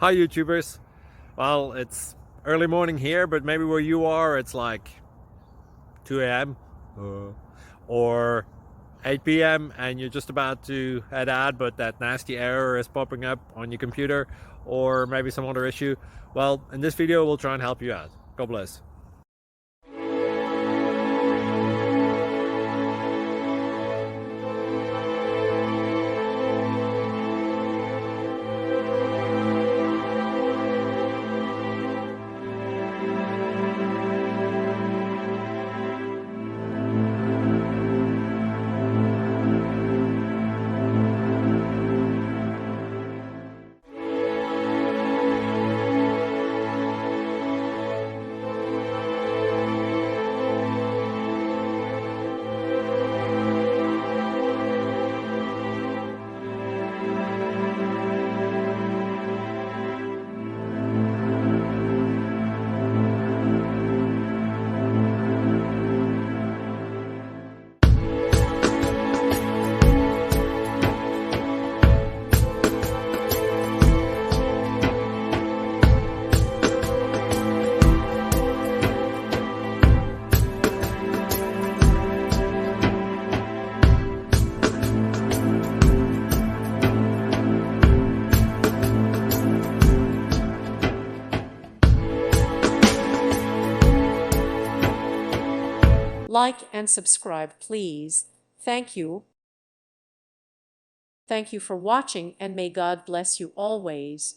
Hi YouTubers. Well, it's early morning here, but maybe where you are it's like 2 a.m. Or 8 p.m. and you're just about to head out, but that nasty error is popping up on your computer, or maybe some other issue. Well, in this video we'll try and help you out. God bless. Like and subscribe, please. Thank you. Thank you for watching, and may God bless you always.